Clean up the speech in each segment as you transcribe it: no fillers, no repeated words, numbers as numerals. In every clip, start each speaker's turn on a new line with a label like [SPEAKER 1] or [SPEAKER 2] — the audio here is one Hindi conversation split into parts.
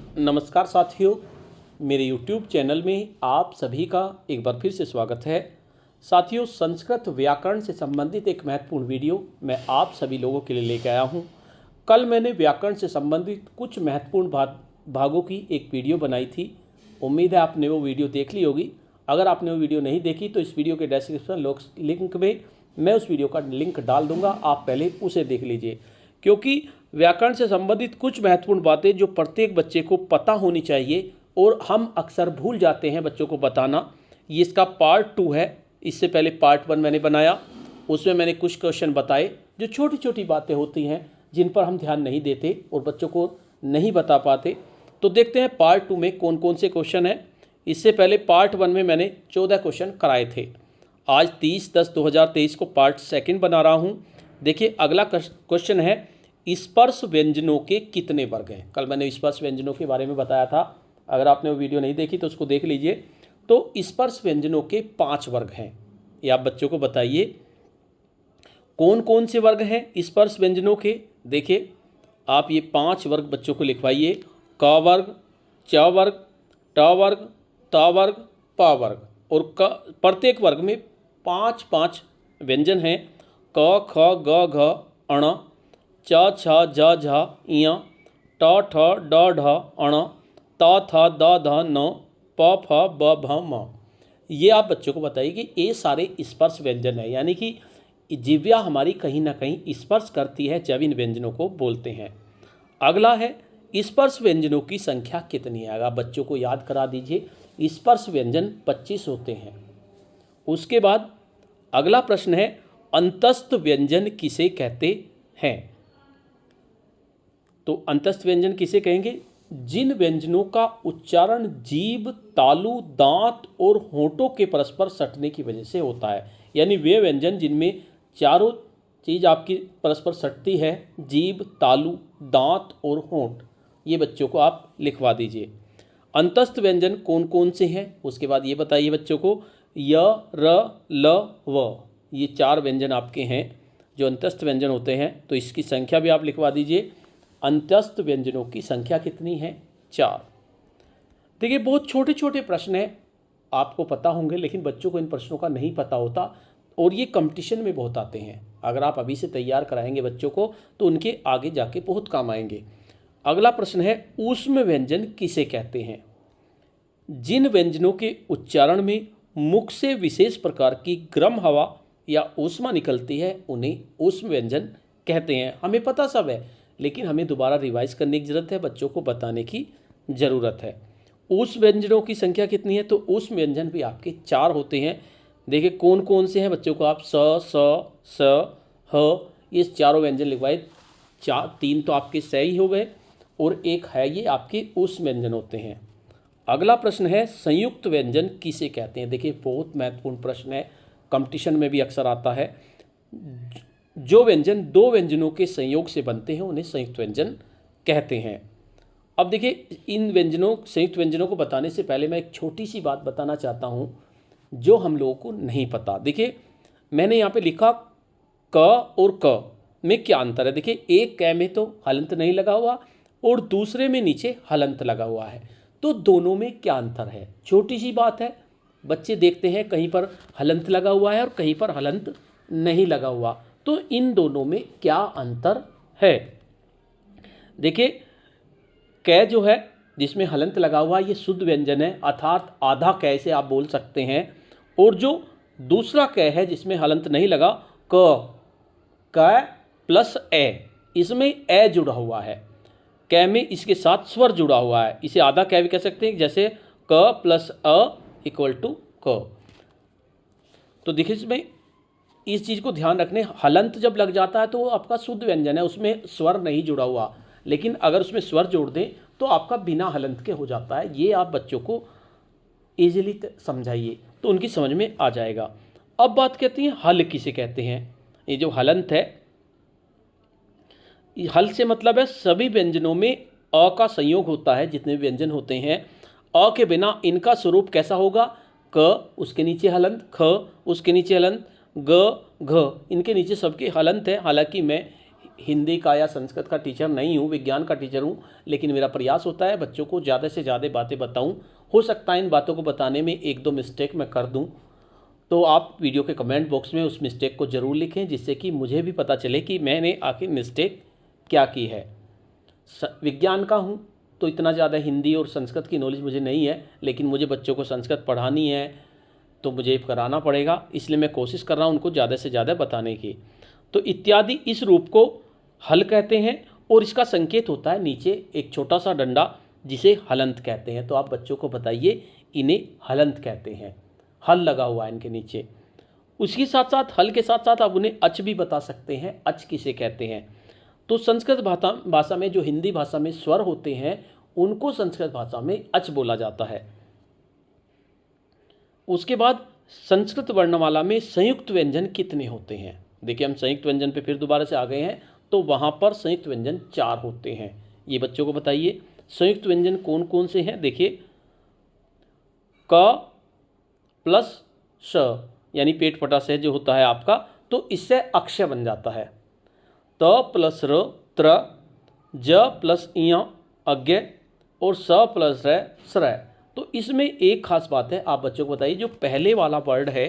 [SPEAKER 1] नमस्कार साथियों, मेरे YouTube चैनल में आप सभी का एक बार फिर से स्वागत है। साथियों, संस्कृत व्याकरण से संबंधित एक महत्वपूर्ण वीडियो मैं आप सभी लोगों के लिए लेकर आया हूं। कल मैंने व्याकरण से संबंधित कुछ महत्वपूर्ण भागों की एक वीडियो बनाई थी। उम्मीद है आपने वो वीडियो देख ली होगी। अगर आपने वो वीडियो नहीं देखी तो इस वीडियो के डिस्क्रिप्शन लिंक में मैं उस वीडियो का लिंक डाल दूँगा, आप पहले उसे देख लीजिए, क्योंकि व्याकरण से संबंधित कुछ महत्वपूर्ण बातें जो प्रत्येक बच्चे को पता होनी चाहिए और हम अक्सर भूल जाते हैं बच्चों को बताना। ये इसका पार्ट 2 है। इससे पहले पार्ट 1 मैंने बनाया, उसमें मैंने कुछ क्वेश्चन बताए जो छोटी छोटी बातें होती हैं जिन पर हम ध्यान नहीं देते और बच्चों को नहीं बता पाते। तो देखते हैं पार्ट 2 में कौन कौन से क्वेश्चन हैं। इससे पहले पार्ट 1 में मैंने 14 क्वेश्चन कराए थे। आज 30/10/2023 को पार्ट 2 बना रहा हूँ। देखिए, अगला क्वेश्चन है, स्पर्श व्यंजनों के कितने वर्ग हैं। कल मैंने स्पर्श व्यंजनों के बारे में बताया था। अगर आपने वो वीडियो नहीं देखी तो उसको देख लीजिए। तो स्पर्श व्यंजनों के 5 वर्ग हैं। ये आप बच्चों को बताइए कौन कौन से वर्ग हैं स्पर्श व्यंजनों के। देखिए, आप ये 5 वर्ग बच्चों को लिखवाइए। क वर्ग, च वर्ग, ट वर्ग, त वर्ग, प वर्ग। और प्रत्येक वर्ग में 5 व्यंजन हैं। क, ख, ग, घ, अण, च, छ, ज, झ, ञ, ट, ठ, ड, ढ, अण, त, थ, द, ध, न, प, फ, ब, भ, म। ये आप बच्चों को बताइए कि ये सारे स्पर्श व्यंजन है, यानी कि जिह्वा हमारी कहीं ना कहीं स्पर्श करती है जब इन व्यंजनों को बोलते हैं। अगला है, स्पर्श व्यंजनों की संख्या कितनी है। अगर बच्चों को याद करा दीजिए, स्पर्श व्यंजन 25 होते हैं। उसके बाद अगला प्रश्न है, अंतस्थ व्यंजन किसे कहते हैं। तो अंतस्थ व्यंजन किसे कहेंगे? जिन व्यंजनों का उच्चारण जीभ, तालु, दांत और होंठों के परस्पर सटने की वजह से होता है। यानी वे व्यंजन जिनमें चारों चीज़ आपकी परस्पर सटती है, जीभ, तालु, दांत और होंठ। ये बच्चों को आप लिखवा दीजिए। अंतस्थ व्यंजन कौन कौन से हैं उसके बाद ये बताइए बच्चों को। य, र, ल, व, ये 4 व्यंजन आपके हैं जो अंतस्थ व्यंजन होते हैं। तो इसकी संख्या भी आप लिखवा दीजिए। अंतस्थ व्यंजनों की संख्या कितनी है? 4। देखिए, बहुत छोटे छोटे प्रश्न हैं, आपको पता होंगे, लेकिन बच्चों को इन प्रश्नों का नहीं पता होता और ये कंपटीशन में बहुत आते हैं। अगर आप अभी से तैयार कराएंगे बच्चों को तो उनके आगे जाके बहुत काम आएंगे। अगला प्रश्न है, ऊष्म व्यंजन किसे कहते हैं। जिन व्यंजनों के उच्चारण में मुख से विशेष प्रकार की गर्म हवा या ऊष्मा निकलती है उन्हें ऊष्म व्यंजन कहते हैं। हमें पता सब है, लेकिन हमें दोबारा रिवाइज करने की ज़रूरत है, बच्चों को बताने की ज़रूरत है। ऊष्म व्यंजनों की संख्या कितनी है? तो ऊष्म व्यंजन भी आपके 4 होते हैं। देखिए कौन कौन से हैं बच्चों को आप स, स, ह, ये चारों व्यंजन लिखवाए। 3 तो आपके सही हो गए और एक है ये आपके ऊष्म व्यंजन होते हैं। अगला प्रश्न है, संयुक्त व्यंजन किसे कहते हैं। देखिए, बहुत महत्वपूर्ण प्रश्न है, कंपटीशन में भी अक्सर आता है। जो व्यंजन 2 व्यंजनों के संयोग से बनते हैं उन्हें संयुक्त व्यंजन कहते हैं। अब देखिए, इन संयुक्त व्यंजनों को बताने से पहले मैं एक छोटी सी बात बताना चाहता हूँ जो हम लोगों को नहीं पता। देखिए, मैंने यहाँ पे लिखा क और क में क्या अंतर है। देखिए, एक क में तो हलंत नहीं लगा हुआ और दूसरे में नीचे हलंत लगा हुआ है, तो दोनों में क्या अंतर है। छोटी सी बात है, बच्चे देखते हैं कहीं पर हलंत लगा हुआ है और कहीं पर हलंत नहीं लगा हुआ, तो इन दोनों में क्या अंतर है। देखिए, कै जो है जिसमें हलंत लगा हुआ ये शुद्ध व्यंजन है, अर्थात आधा कै से आप बोल सकते हैं। और जो दूसरा कै है जिसमें हलंत नहीं लगा, क प्लस ए, इसमें ए जुड़ा हुआ है। कै में इसके साथ स्वर जुड़ा हुआ है, इसे आधा कै भी कह सकते हैं, जैसे क प्लस अ इक्वल टू क। तो देखिए, इसमें इस चीज़ को ध्यान रखने, हलंत जब लग जाता है तो आपका शुद्ध व्यंजन है, उसमें स्वर नहीं जुड़ा हुआ। लेकिन अगर उसमें स्वर जोड़ दें तो आपका बिना हलंत के हो जाता है। ये आप बच्चों को ईजिली समझाइए तो उनकी समझ में आ जाएगा। अब बात कहती हैं हल किसे कहते हैं। ये जो हलंत है, हल से मतलब है सभी व्यंजनों में अ का संयोग होता है। जितने व्यंजन होते हैं, अ के बिना इनका स्वरूप कैसा होगा। क उसके नीचे हलंत, ख उसके नीचे हलंत, ग, घ, इनके नीचे सबके हलंत है। हालांकि मैं हिंदी का या संस्कृत का टीचर नहीं हूँ, विज्ञान का टीचर हूँ, लेकिन मेरा प्रयास होता है बच्चों को ज़्यादा से ज़्यादा बातें बताऊँ। हो सकता है इन बातों को बताने में एक दो मिस्टेक मैं कर दूँ, तो आप वीडियो के कमेंट बॉक्स में उस मिस्टेक को ज़रूर लिखें, जिससे कि मुझे भी पता चले कि मैंने आखिर मिस्टेक क्या की है। विज्ञान का हूँ तो इतना ज़्यादा हिंदी और संस्कृत की नॉलेज मुझे नहीं है, लेकिन मुझे बच्चों को संस्कृत पढ़ानी है तो मुझे कराना पड़ेगा, इसलिए मैं कोशिश कर रहा हूँ उनको ज़्यादा से ज़्यादा बताने की। तो इत्यादि इस रूप को हल कहते हैं, और इसका संकेत होता है नीचे एक छोटा सा डंडा जिसे हलंत कहते हैं। तो आप बच्चों को बताइए इन्हें हलंत कहते हैं, हल लगा हुआ है इनके नीचे। उसके साथ साथ हल के साथ साथ आप उन्हें अच भी बता सकते हैं, अच किसे कहते हैं। तो संस्कृत भाषा में जो हिंदी भाषा में स्वर होते हैं उनको संस्कृत भाषा में अच बोला जाता है। उसके बाद संस्कृत वर्णमाला में संयुक्त व्यंजन कितने होते हैं। देखिए हम संयुक्त व्यंजन पे फिर दोबारा से आ गए हैं, तो वहाँ पर संयुक्त व्यंजन 4 होते हैं। ये बच्चों को बताइए संयुक्त व्यंजन कौन कौन से हैं। देखिए क प्लस श यानी पेट पटा से जो होता है आपका, तो इससे अक्षय बन जाता है। त प्लस र त्र, ज प्लस इय अज्ञ, और स प्लस र श्रय। तो इसमें एक खास बात है, आप बच्चों को बताइए जो पहले वाला वर्ड है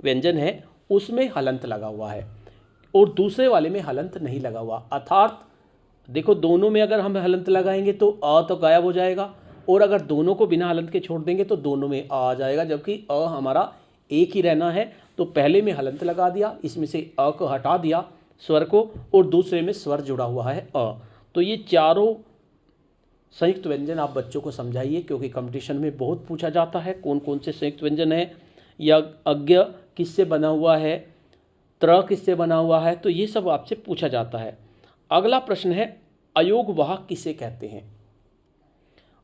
[SPEAKER 1] व्यंजन है उसमें हलंत लगा हुआ है और दूसरे वाले में हलंत नहीं लगा हुआ। अर्थात देखो दोनों में अगर हम हलंत लगाएंगे तो अ तो गायब हो जाएगा, और अगर दोनों को बिना हलंत के छोड़ देंगे तो दोनों में आ जाएगा, जबकि अ हमारा एक ही रहना है। तो पहले में हलंत लगा दिया, इसमें से अ को हटा दिया स्वर को, और दूसरे में स्वर जुड़ा हुआ है अ। तो ये चारों संयुक्त व्यंजन आप बच्चों को समझाइए, क्योंकि कंपटीशन में बहुत पूछा जाता है कौन कौन से संयुक्त व्यंजन है, या अज्ञ किससे बना हुआ है, त्र किससे बना हुआ है, तो ये सब आपसे पूछा जाता है। अगला प्रश्न है अयोग वाहक किसे कहते हैं।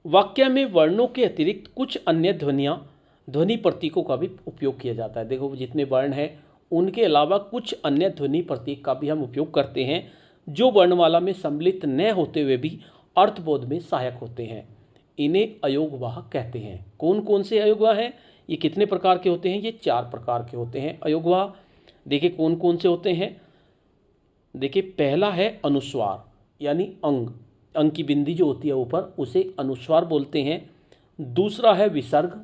[SPEAKER 1] वाक्य में वर्णों के अतिरिक्त कुछ अन्य ध्वनि प्रतीकों का भी उपयोग किया जाता है। देखो जितने वर्ण हैं उनके अलावा कुछ अन्य ध्वनि प्रतीक का भी हम उपयोग करते हैं, जो वर्णमाला में सम्मिलित न होते हुए भी अर्थबोध में सहायक होते हैं। इन्हें अयोगवाहक कहते हैं। कौन कौन से अयोगवाह हैं, ये कितने प्रकार के होते हैं, ये 4 प्रकार के होते हैं अयोगवाह। देखिए कौन कौन से होते हैं। देखिए पहला है अनुस्वार यानी अंग की बिंदी जो होती है ऊपर, उसे अनुस्वार बोलते हैं। दूसरा है विसर्ग,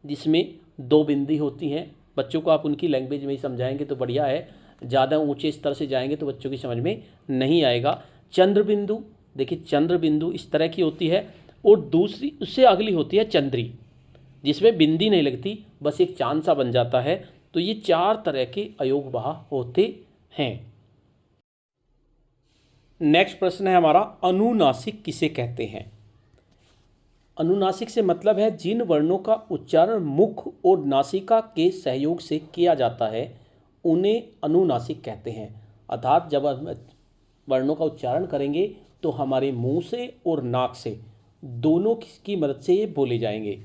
[SPEAKER 1] जिसमें 2 बिंदी होती हैं। बच्चों को आप उनकी लैंग्वेज में ही समझाएंगे तो बढ़िया है, ज़्यादा ऊंचे स्तर से जाएंगे तो बच्चों की समझ में नहीं आएगा। चंद्र बिंदु, देखिए चंद्र बिंदु इस तरह की होती है, और दूसरी उससे अगली होती है चंद्री, जिसमें बिंदी नहीं लगती, बस एक चांद सा बन जाता है। तो ये 4 तरह के अयोगवाह होते हैं। नेक्स्ट प्रश्न है हमारा अनुनासिक किसे कहते हैं। अनुनासिक से मतलब है जिन वर्णों का उच्चारण मुख और नासिका के सहयोग से किया जाता है उन्हें अनुनासिक कहते हैं। अर्थात जब हम वर्णों का उच्चारण करेंगे तो हमारे मुंह से और नाक से दोनों की मदद से ये बोले जाएंगे।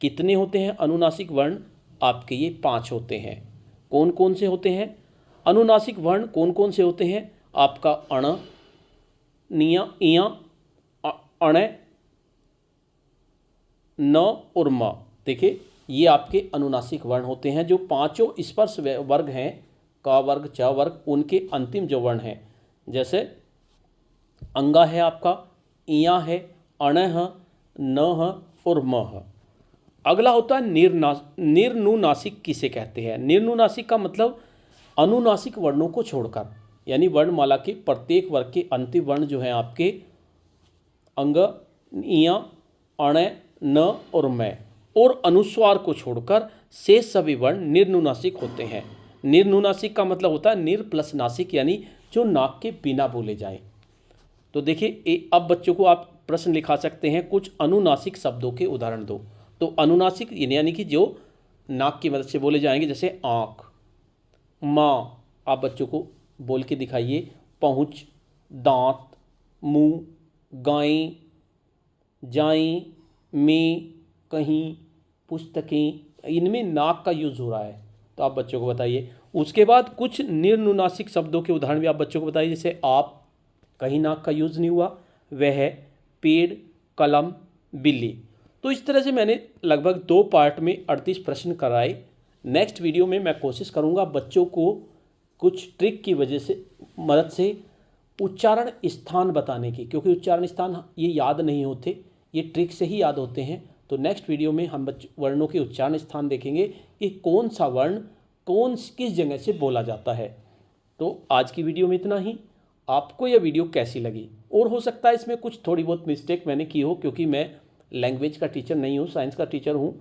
[SPEAKER 1] कितने होते हैं अनुनासिक वर्ण आपके, ये 5 होते हैं। कौन कौन से होते हैं अनुनासिक वर्ण, कौन कौन से होते हैं आपका अण, निया, इया, अण, न और म। देखिए ये आपके अनुनासिक वर्ण होते हैं। जो 5 स्पर्श वर्ग हैं, क वर्ग, च वर्ग, उनके अंतिम जो वर्ण हैं, जैसे अंगा है आपका, इया है, अण है, न है और म है। अगला होता है निर्नुनासिक किसे कहते हैं। निर्नुनासिक का मतलब अनुनासिक वर्णों को छोड़कर, यानी वर्णमाला के प्रत्येक वर्ग के अंतिम वर्ण जो हैं आपके अंग, इया, अण, न और मैं, और अनुस्वार को छोड़कर शेष सभी वर्ण निर्नुनासिक होते हैं। निर्नुनासिक का मतलब होता है निर प्लस नासिक, यानी जो नाक के बिना बोले जाएं। तो देखिए अब बच्चों को आप प्रश्न लिखा सकते हैं कुछ अनुनासिक शब्दों के उदाहरण दो। तो अनुनासिक यानी कि जो नाक की मदद से बोले जाएंगे, जैसे आँख, माँ, आप बच्चों को बोल के दिखाइए, पहुँच, दांत, मुंह, गाय, जाई, में, कहीं, पुस्तकें, इनमें नाक का यूज़ हो रहा है, तो आप बच्चों को बताइए। उसके बाद कुछ निर्नुनासिक शब्दों के उदाहरण भी आप बच्चों को बताइए, जैसे आप, कहीं नाक का यूज़ नहीं हुआ, वह, पेड़, कलम, बिल्ली। तो इस तरह से मैंने लगभग 2 पार्ट में 38 प्रश्न कराए। नेक्स्ट वीडियो में मैं कोशिश करूंगा बच्चों को कुछ ट्रिक की वजह से मदद से उच्चारण स्थान बताने की, क्योंकि उच्चारण स्थान ये याद नहीं होते, ये ट्रिक से ही याद होते हैं। तो नेक्स्ट वीडियो में हम वर्णों के उच्चारण स्थान देखेंगे कि कौन सा वर्ण किस जगह से बोला जाता है। तो आज की वीडियो में इतना ही। आपको यह वीडियो कैसी लगी, और हो सकता है इसमें कुछ थोड़ी बहुत मिस्टेक मैंने की हो, क्योंकि मैं लैंग्वेज का टीचर नहीं हूँ, साइंस का टीचर हूँ।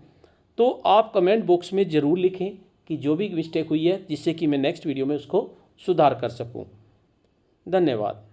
[SPEAKER 1] तो आप कमेंट बॉक्स में ज़रूर लिखें कि जो भी मिस्टेक हुई है, जिससे कि मैं नेक्स्ट वीडियो में उसको सुधार कर सकूँ। धन्यवाद।